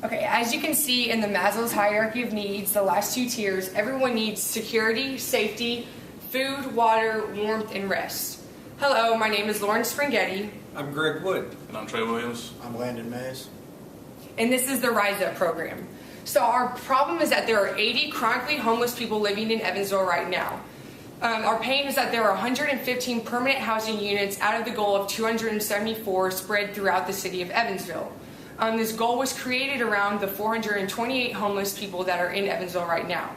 Okay, as you can see in the Maslow's hierarchy of needs, the last two tiers, everyone needs security, safety, food, water, warmth, and rest. Hello, my name is Lauren Springhetti. I'm Greg Wood. And I'm Trey Williams. I'm Landen. And this is the Rise Up program. So our problem is that there are 80 chronically homeless people living in Evansville right now. Our pain is that there are 115 permanent housing units out of the goal of 274 spread throughout the city of Evansville. This goal was created around the 428 homeless people that are in Evansville right now.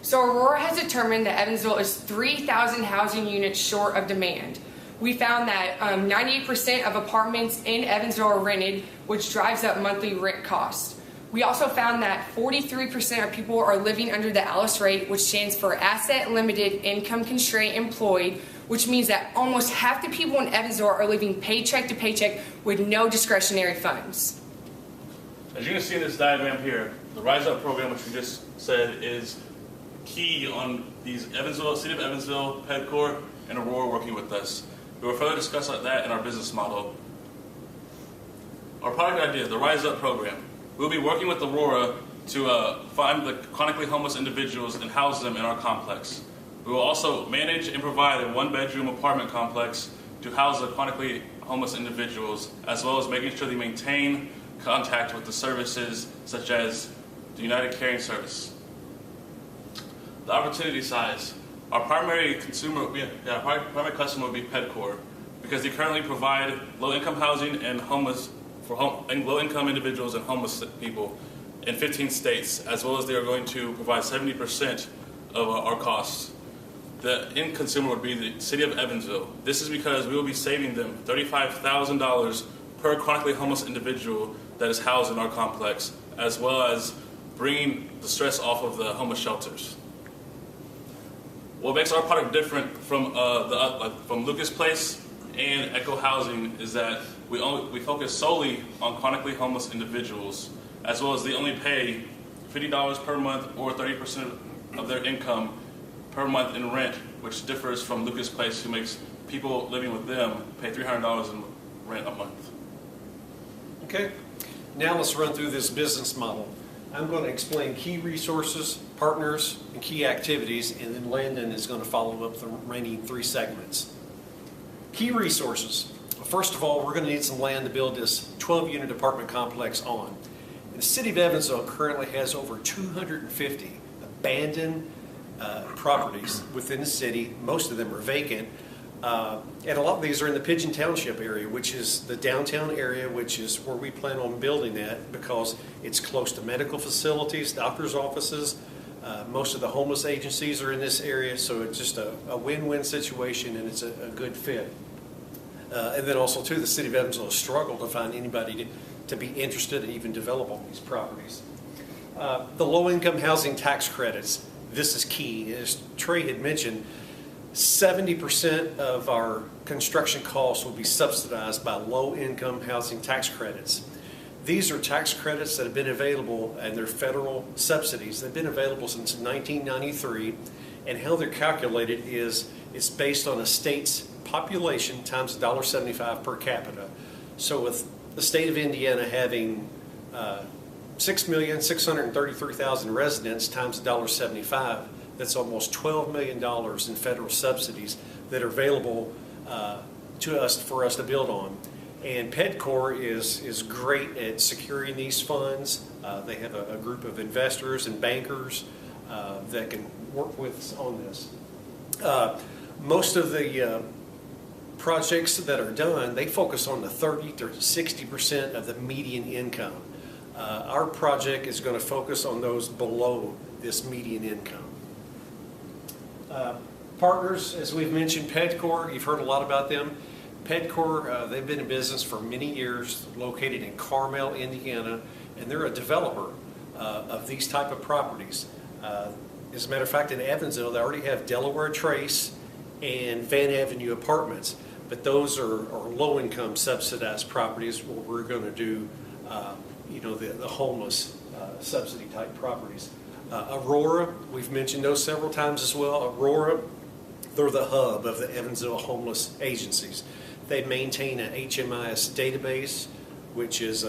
So Aurora has determined that Evansville is 3,000 housing units short of demand. We found that 98% of apartments in Evansville are rented, which drives up monthly rent costs. We also found that 43% of people are living under the ALICE rate, which stands for Asset Limited Income Constraint Employed, which means that almost half the people in Evansville are living paycheck to paycheck with no discretionary funds. As you can see in this diagram here, the Rise Up program, which we just said, is key on these City of Evansville, PedCorp, and Aurora working with us. We will further discuss that in our business model. Our product idea, the Rise Up program. We'll be working with Aurora to find the chronically homeless individuals and house them in our complex. We will also manage and provide a one-bedroom apartment complex to house the chronically homeless individuals, as well as making sure they maintain contact with the services such as the United Caring Service. The opportunity size. Our primary customer will be PedCorp, because they currently provide low-income housing and low-income individuals and homeless people in 15 states, as well as they are going to provide 70% of our costs. The end consumer would be the City of Evansville. This is because we will be saving them $35,000 per chronically homeless individual that is housed in our complex, as well as bringing the stress off of the homeless shelters. What makes our product different from Lucas Place and Echo Housing is that we focus solely on chronically homeless individuals, as well as they only pay $50 per month or 30% of their income per month in rent, which differs from Lucas Place, who makes people living with them pay $300 in rent a month. Okay, now let's run through this business model. I'm going to explain key resources, partners, and key activities, and then Landon is going to follow up the remaining 3 segments. Key resources. First of all, we're going to need some land to build this 12-unit apartment complex on. And the City of Evansville currently has over 250 abandoned properties within the city. Most of them are vacant. And a lot of these are in the Pigeon Township area, which is the downtown area, which is where we plan on building that because it's close to medical facilities, doctor's offices. Most of the homeless agencies are in this area, so it's just a win-win situation, and it's a good fit. And then also, too, the City of Evansville has struggled to find anybody to be interested in even develop on these properties. The low-income housing tax credits. This is key. As Trey had mentioned, 70% of our construction costs will be subsidized by low-income housing tax credits. These are tax credits that have been available, and they're federal subsidies. They've been available since 1993, and how they're calculated is it's based on a state's population times $1.75 per capita. So with the state of Indiana having 6,633,000 residents times $1.75, that's almost $12 million in federal subsidies that are available to us for us to build on. And PedCorp is great at securing these funds. They have a group of investors and bankers that can work with us on this. Most of the projects that are done, they focus on the 30 to 60% of the median income. Our project is going to focus on those below this median income. Partners, as we've mentioned, PedCorp, you've heard a lot about them. PedCorp, they've been in business for many years, located in Carmel, Indiana, and they're a developer of these type of properties. As a matter of fact, in Evansville, they already have Delaware Trace and Van Avenue Apartments, but those are low-income subsidized properties where we're going to do, the homeless subsidy-type properties. Aurora, we've mentioned those several times as well. Aurora, they're the hub of the Evansville homeless agencies. They maintain an HMIS database, which is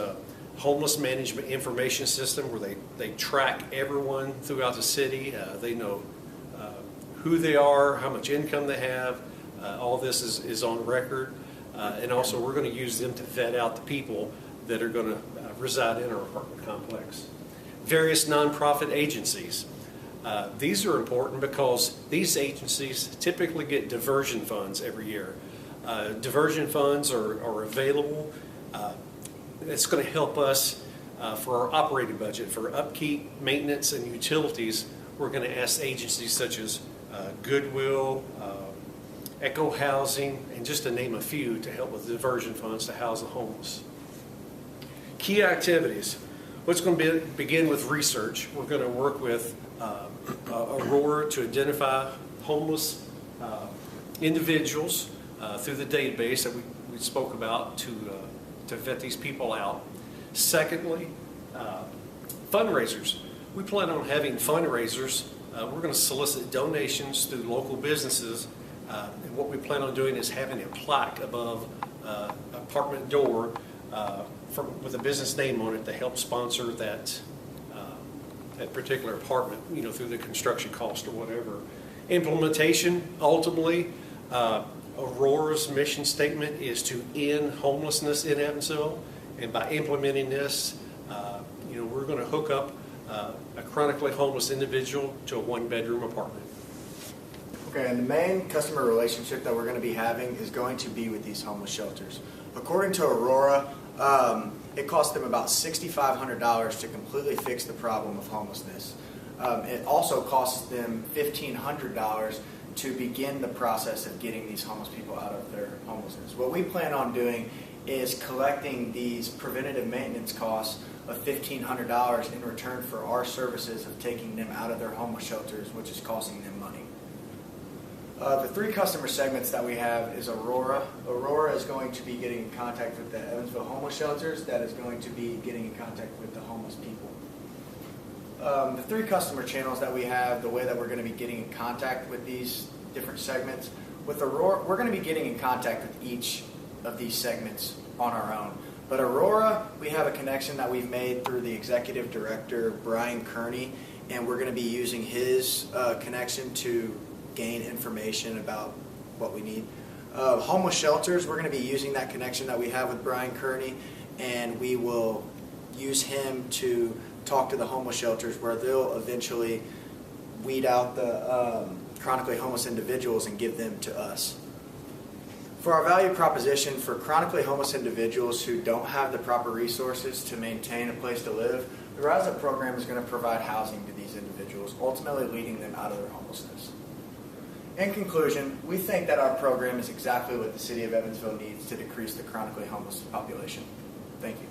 homeless management information system where they track everyone throughout the city. They know who they are, how much income they have. All this is on record. And also we're going to use them to vet out the people that are going to reside in our apartment complex. Various nonprofit agencies. These are important because these agencies typically get diversion funds every year. Diversion funds are available. It's going to help us for our operating budget, for upkeep, maintenance, and utilities. We're going to ask agencies such as Goodwill, Echo Housing, and just to name a few, to help with diversion funds to house the homeless. Key activities. What's going to begin with research. We're going to work with Aurora to identify homeless individuals through the database that we spoke about to vet these people out. Secondly, fundraisers. We plan on having fundraisers. We're going to solicit donations through local businesses. And what we plan on doing is having a plaque above apartment door with a business name on it to help sponsor that particular apartment, through the construction cost or whatever. Implementation, ultimately, Aurora's mission statement is to end homelessness in Evansville, and by implementing this, we're going to hook up a chronically homeless individual to a one-bedroom apartment. Okay, and the main customer relationship that we're going to be having is going to be with these homeless shelters. According to Aurora, it costs them about $6,500 to completely fix the problem of homelessness. It also costs them $1,500 to begin the process of getting these homeless people out of their homelessness. What we plan on doing is collecting these preventative maintenance costs of $1,500 in return for our services of taking them out of their homeless shelters, which is costing them money. The three customer segments that we have is Aurora. Aurora is going to be getting in contact with the Evansville homeless shelters. That is going to be getting in contact with the homeless people. The three customer channels that we have, the way that we're going to be getting in contact with these different segments. With Aurora, we're going to be getting in contact with each of these segments on our own. But Aurora, we have a connection that we've made through the executive director, Brian Kearney, and we're going to be using his connection to gain information about what we need. Homeless shelters, we're going to be using that connection that we have with Brian Kearney, and we will use him to talk to the homeless shelters where they'll eventually weed out the chronically homeless individuals and give them to us. For our value proposition for chronically homeless individuals who don't have the proper resources to maintain a place to live, the Rise Up program is going to provide housing to these individuals, ultimately leading them out of their homelessness. In conclusion, we think that our program is exactly what the city of Evansville needs to decrease the chronically homeless population. Thank you.